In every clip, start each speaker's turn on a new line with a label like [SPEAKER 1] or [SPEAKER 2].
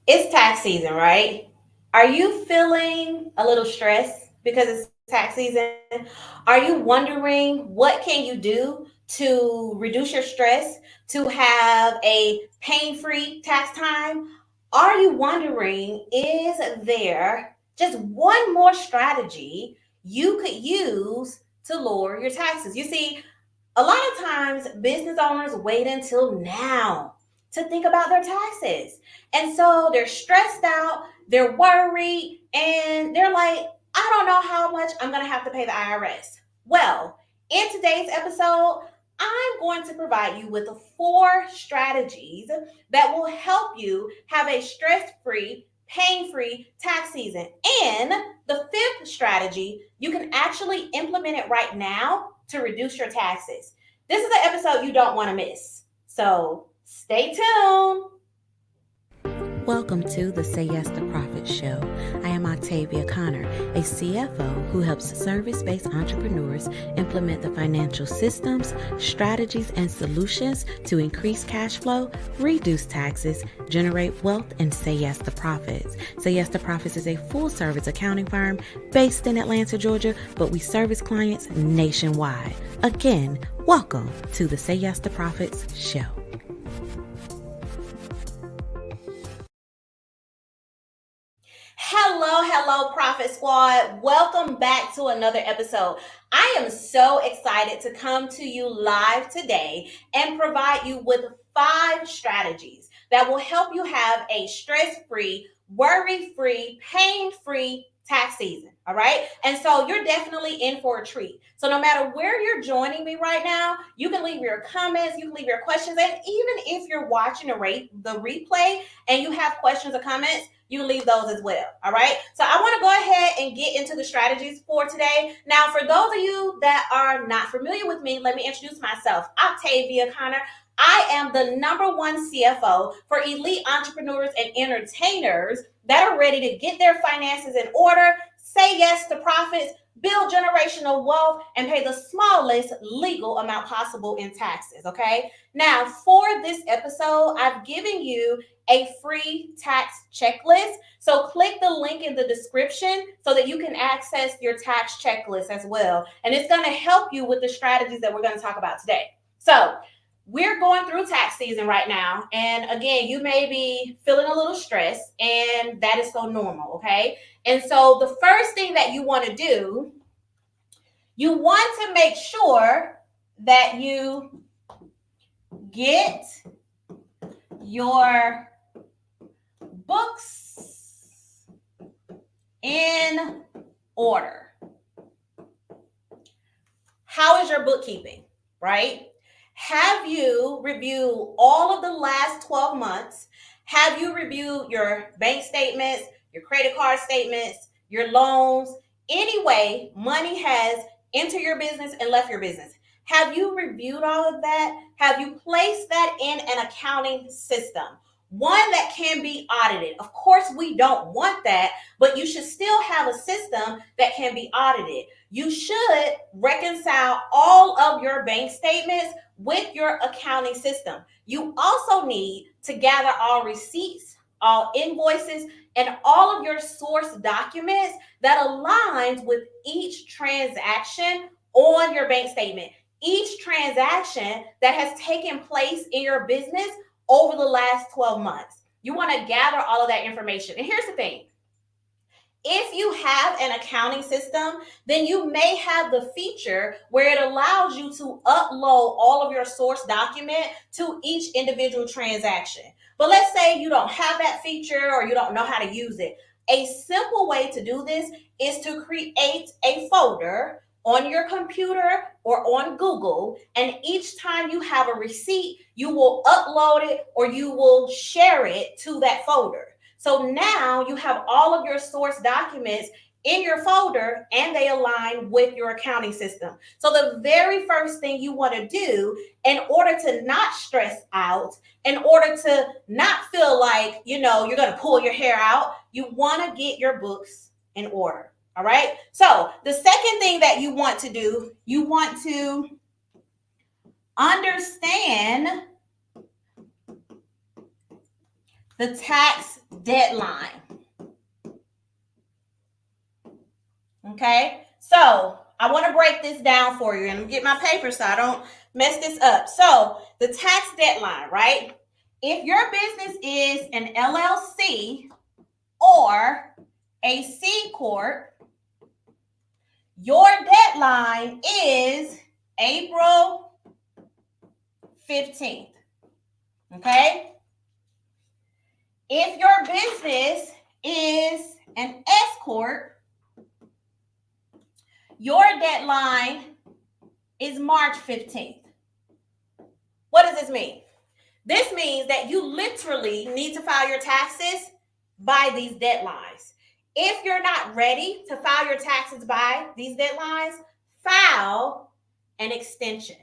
[SPEAKER 1] It's tax season, right? Are you feeling a little stressed because it's tax season? Are you wondering what can you do to reduce your stress, to have a pain-free tax time? Are you wondering, is there just one more strategy you could use to lower your taxes? You see, a lot of times business owners wait until now to think about their taxes. And so they're stressed out, they're worried, and they're like, I don't know how much I'm going to have to pay the IRS. Well, in today's episode, I'm going to provide you with 4 strategies that will help you have a stress free, pain free tax season. And the 5th strategy, you can actually implement it right now to reduce your taxes. This is an episode you don't want to miss. So stay tuned.
[SPEAKER 2] Welcome to the Say Yes to Profit Show. I am Octavia Conner, a CFO who helps service-based entrepreneurs implement the financial systems, strategies, and solutions to increase cash flow, reduce taxes, generate wealth, and say yes to profits. Say Yes to Profits is a full-service accounting firm based in Atlanta, Georgia, but we service clients nationwide. Again, welcome to the Say Yes to Profits Show.
[SPEAKER 1] Hello, Profit Squad. Welcome back to another episode. I am so excited to come to you live today and provide you with 5 strategies that will help you have a stress-free, worry-free, pain-free tax season. All right. And so you're definitely in for a treat. So no matter where you're joining me right now, you can leave your comments, you can leave your questions, and even if you're watching the replay and you have questions or comments, you can leave those as well. All right. So I want to go ahead and get into the strategies for today. Now, for those of you that are not familiar with me, let me introduce myself. Octavia Conner. I am the #1 CFO for elite entrepreneurs and entertainers that are ready to get their finances in order, say yes to profits, build generational wealth, and pay the smallest legal amount possible in taxes. Okay. Now, for this episode, I've given you a free tax checklist. So click the link in the description so that you can access your tax checklist as well. And it's going to help you with the strategies that we're going to talk about today. So we're going through tax season right now. And again, you may be feeling a little stressed, and that is so normal. Okay. And so the first thing that you want to do, you want to make sure that you get your books in order. How is your bookkeeping, right? Have you reviewed all of the last 12 months? Have you reviewed your bank statements, your credit card statements, your loans? Any way money has entered your business and left your business. Have you reviewed all of that? Have you placed that in an accounting system? One that can be audited. Of course, we don't want that, but you should still have a system that can be audited. You should reconcile all of your bank statements with your accounting system. You also need to gather all receipts, all invoices, and all of your source documents that aligns with each transaction on your bank statement. Each transaction that has taken place in your business over the last 12 months. You want to gather all of that information. And here's the thing. If you have an accounting system, then you may have the feature where it allows you to upload all of your source document to each individual transaction. But let's say you don't have that feature or you don't know how to use it. A simple way to do this is to create a folder on your computer or on Google, and each time you have a receipt, you will upload it or you will share it to that folder. So now you have all of your source documents in your folder and they align with your accounting system. So the very first thing you want to do in order to not stress out, in order to not feel like, you're going to pull your hair out, you want to get your books in order. All right. So the second thing that you want to do, you want to understand the tax deadline. Okay, so I want to break this down for you, and I'm get my paper so I don't mess this up. So the tax deadline, right? If your business is an LLC or a C Corp, your deadline is April 15th. Okay? If your business is an S Corp, your deadline is March 15th. What does this mean? This means that you literally need to file your taxes by these deadlines. If you're not ready to file your taxes by these deadlines, file an extension,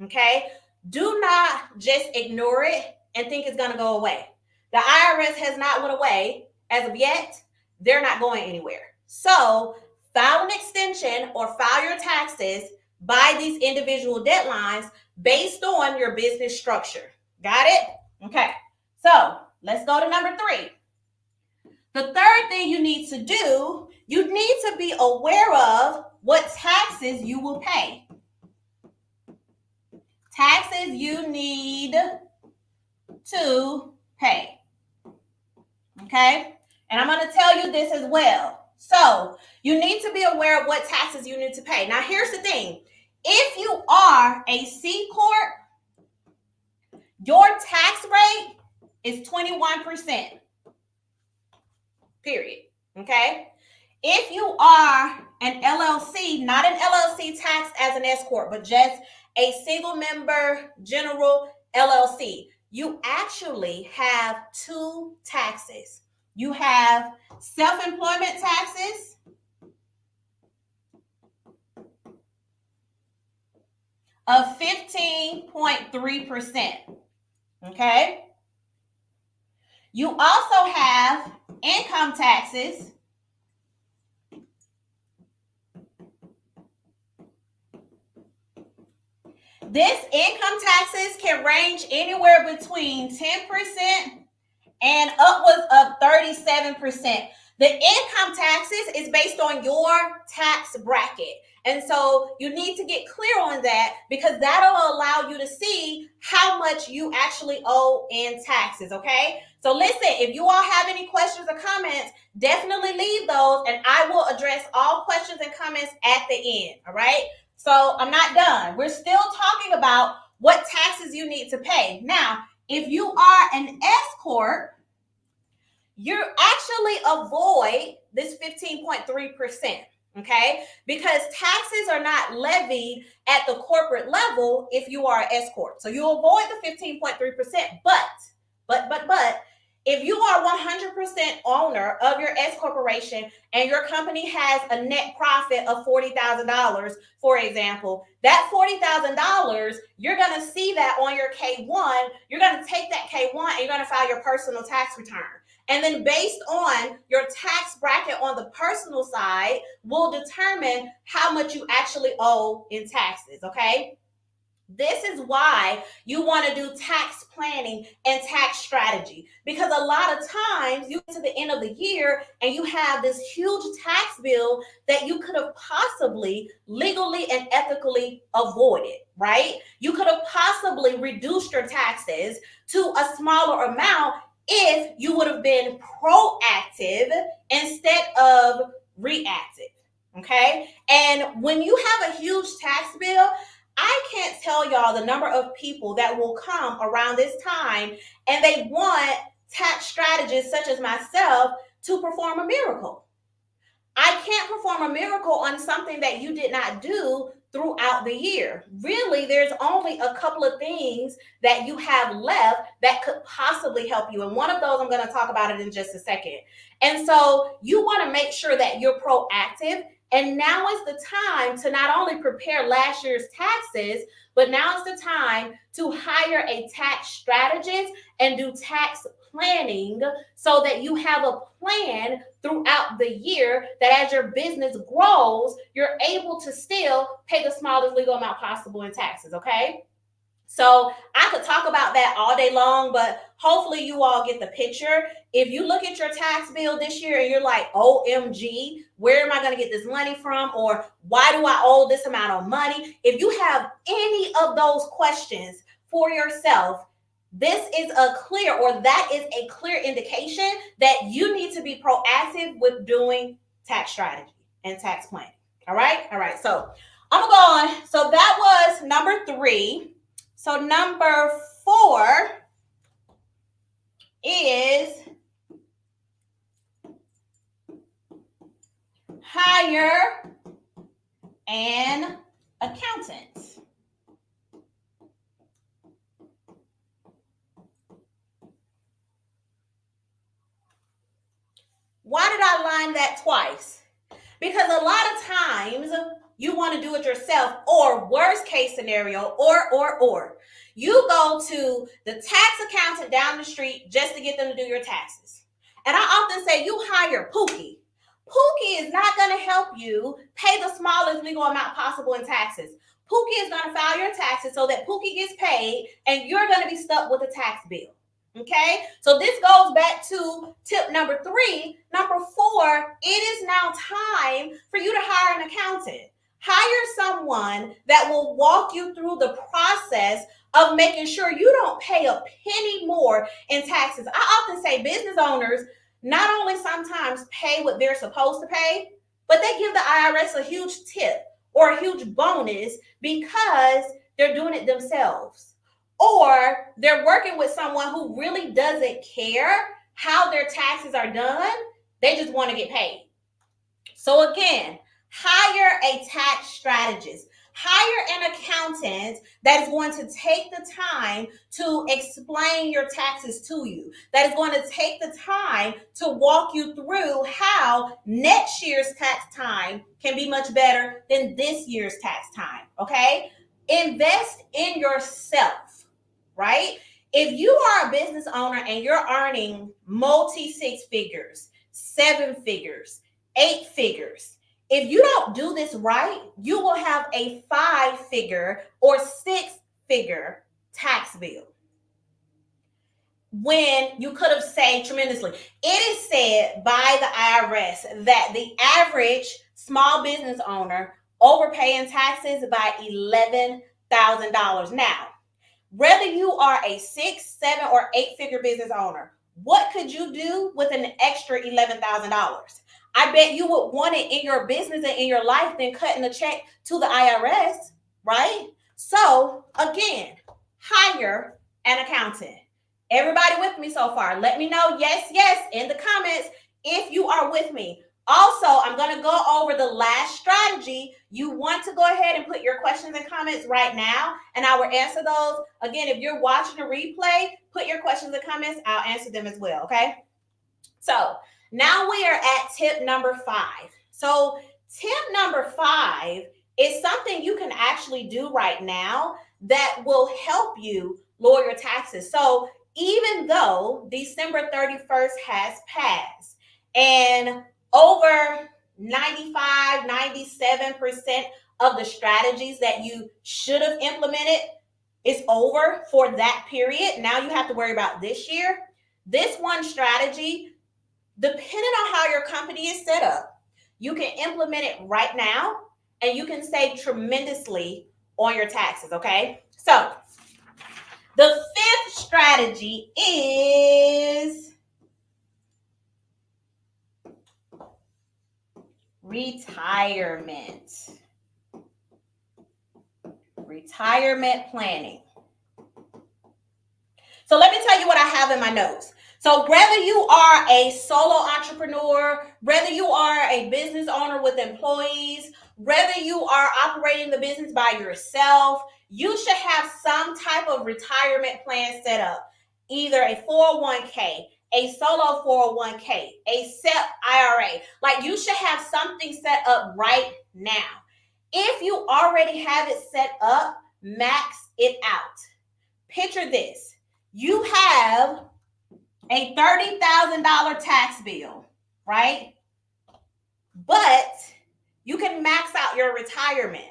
[SPEAKER 1] okay? Do not just ignore it and think it's going to go away. The IRS has not went away as of yet. They're not going anywhere. So file an extension or file your taxes by these individual deadlines based on your business structure. Got it? Okay. So let's go to number 3. The third thing you need to do, you need to be aware of what taxes you will pay. Taxes you need to pay. Okay? And I'm going to tell you this as well. So you need to be aware of what taxes you need to pay. Now, here's the thing. If you are a C Corp, your tax rate is 21%. Period. Okay? If you are an LLC, not an LLC taxed as an S Corp, but just a single member general LLC, you actually have 2 taxes. You have self-employment taxes of 15.3%. Okay? You also have income taxes This income taxes can range anywhere between 10% and upwards of 37%. The income taxes is based on your tax bracket. And so you need to get clear on that because that'll allow you to see how much you actually owe in taxes, okay? So listen, if you all have any questions or comments, definitely leave those and I will address all questions and comments at the end, all right? So I'm not done. We're still talking about what taxes you need to pay. Now, if you are an S Corp, you actually avoid this 15.3%, okay? Because taxes are not levied at the corporate level if you are an S Corp. So you avoid the 15.3%, but if you are 100% owner of your S corporation and your company has a net profit of $40,000, for example, that $40,000, you're going to see that on your K1. You're going to take that K1 and you're going to file your personal tax return. And then based on your tax bracket on the personal side will determine how much you actually owe in taxes, okay? This is why you want to do tax planning and tax strategy, because a lot of times you get to the end of the year and you have this huge tax bill that you could have possibly legally and ethically avoided, right? You could have possibly reduced your taxes to a smaller amount if you would have been proactive instead of reactive, okay? And when you have a huge tax bill, I can't tell y'all the number of people that will come around this time and they want tax strategists such as myself to perform a miracle. I can't perform a miracle on something that you did not do throughout the year. Really, there's only a couple of things that you have left that could possibly help you. And one of those, I'm going to talk about it in just a second. And so you want to make sure that you're proactive. And now is the time to not only prepare last year's taxes, but now is the time to hire a tax strategist and do tax planning so that you have a plan throughout the year that as your business grows, you're able to still pay the smallest legal amount possible in taxes, okay? So I could talk about that all day long, but hopefully you all get the picture. If you look at your tax bill this year and you're like, OMG, where am I going to get this money from? Or why do I owe this amount of money? If you have any of those questions for yourself, this is a clear, or that is a clear indication that you need to be proactive with doing tax strategy and tax planning. All right. All right. So I'm going to go on. So that was number 3. So number 4 is hire an accountant. Why did I line that twice? Because a lot of times you want to do it yourself, or worst case scenario, or you go to the tax accountant down the street just to get them to do your taxes. And I often say you hire Pookie. Pookie is not going to help you pay the smallest legal amount possible in taxes. Pookie is going to file your taxes so that Pookie gets paid and you're going to be stuck with a tax bill. Okay, so this goes back to tip number 3. Number 4, it is now time for you to hire an accountant. Hire someone that will walk you through the process of making sure you don't pay a penny more in taxes. I often say business owners not only sometimes pay what they're supposed to pay, but they give the IRS a huge tip or a huge bonus because they're doing it themselves. Or they're working with someone who really doesn't care how their taxes are done. They just want to get paid. So again, hire a tax strategist. Hire an accountant that is going to take the time to explain your taxes to you, that is going to take the time to walk you through how next year's tax time can be much better than this year's tax time, okay? Invest in yourself, right? If you are a business owner and you're earning multi-6 figures, 7 figures, 8 figures, if you don't do this right, you will have a 5-figure or 6-figure tax bill when you could have saved tremendously. It is said by the IRS that the average small business owner overpay in taxes by $11,000. Now, whether you are a 6, 7, or 8-figure business owner, what could you do with an extra $11,000? I bet you would want it in your business and in your life than cutting a check to the IRS, right? So again, hire an accountant. Everybody with me so far? Let me know yes in the comments if you are with me. Also, I'm going to go over the last strategy. You want to go ahead and put your questions and comments right now, and I will answer those. Again, if you're watching a replay, put your questions and comments. I'll answer them as well, okay? So now we are at tip number 5. So tip number 5 is something you can actually do right now that will help you lower your taxes. So even though December 31st has passed and over 95, 97% of the strategies that you should have implemented is over for that period, now you have to worry about this year. This one strategy, depending on how your company is set up, you can implement it right now and you can save tremendously on your taxes, okay? So the 5th strategy is retirement. Retirement planning. So let me tell you what I have in my notes. So whether you are a solo entrepreneur, whether you are a business owner with employees, whether you are operating the business by yourself, you should have some type of retirement plan set up. Either a 401k, a solo 401k, a SEP IRA. Like you should have something set up right now. If you already have it set up, max it out. Picture this. You have a $30,000 tax bill, right? But you can max out your retirement.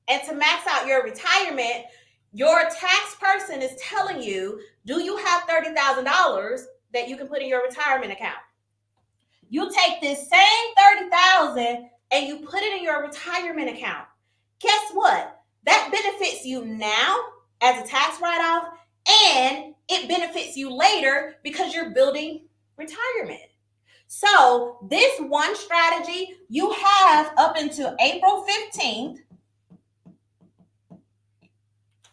[SPEAKER 1] And to max out your retirement, your tax person is telling you, do you have $30,000 that you can put in your retirement account? You take this same $30,000 and you put it in your retirement account. Guess what? That benefits you now as a tax write-off, and it benefits you later because you're building retirement. So this one strategy, you have up until April 15th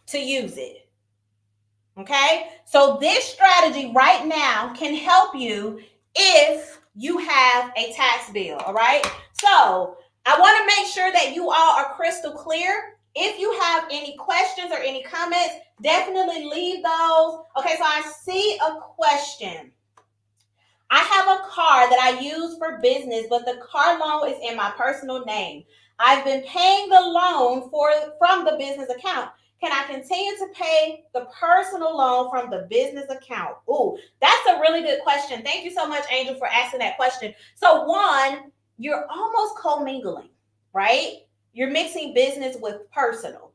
[SPEAKER 1] to use it. Okay? So this strategy right now can help you if you have a tax bill, all right? So I want to make sure that you all are crystal clear. If you have any questions or any comments, definitely leave those. Okay, so I see a question. I have a car that I use for business, but the car loan is in my personal name. I've been paying the loan from the business account. Can I continue to pay the personal loan from the business account? Ooh, that's a really good question. Thank you so much, Angel, for asking that question. So one, you're almost commingling, right? You're mixing business with personal.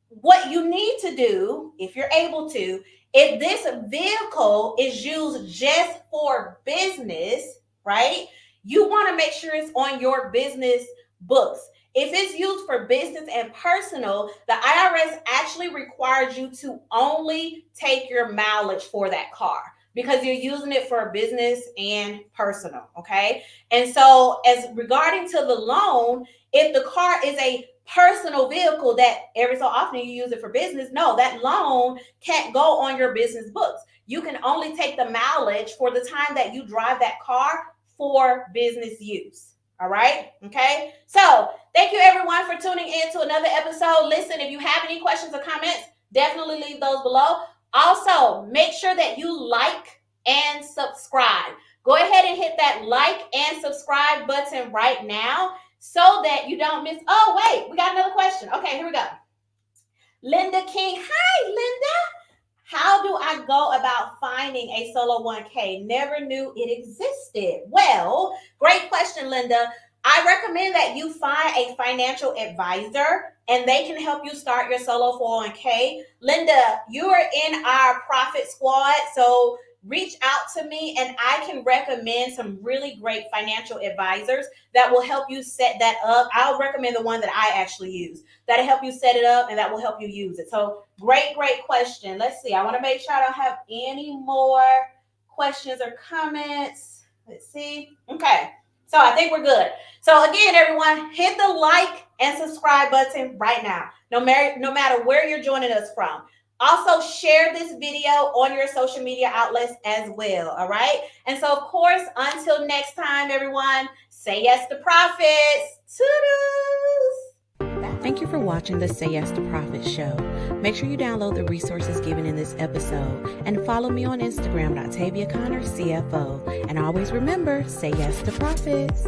[SPEAKER 1] What you need to do, if you're able to, if this vehicle is used just for business, right? You want to make sure it's on your business books. If it's used for business and personal, the IRS actually requires you to only take your mileage for that car because you're using it for business and personal, okay? And so as regarding to the loan, if the car is a personal vehicle that every so often you use it for business, no, that loan can't go on your business books. You can only take the mileage for the time that you drive that car for business use. All right. Okay. So thank you everyone for tuning in to another episode. Listen, if you have any questions or comments, definitely leave those below. Also, make sure that you like and subscribe. Go ahead and hit that like and subscribe button right now so that you don't miss. Oh, wait, we got another question. Okay, here we go. Linda King. Hi, Linda. How do I go about finding a solo 1K? Never knew it existed. Well, great question, Linda. I recommend that you find a financial advisor and they can help you start your solo 401k. Linda, you are in our profit squad, so reach out to me and I can recommend some really great financial advisors that will help you set that up. I'll recommend the one that I actually use. That'll help you set it up and that will help you use it. So great question. Let's see. I want to make sure I don't have any more questions or comments. Let's see. Okay. So I think we're good. So again, everyone, hit the like and subscribe button right now, no matter where you're joining us from. Also, share this video on your social media outlets as well, all right? And so, of course, until next time, everyone, say yes to profits. Toodles!
[SPEAKER 2] Thank you for watching the Say Yes to Profit show. Make sure you download the resources given in this episode and follow me on Instagram at Octavia Conner CFO. And always remember, say yes to profits.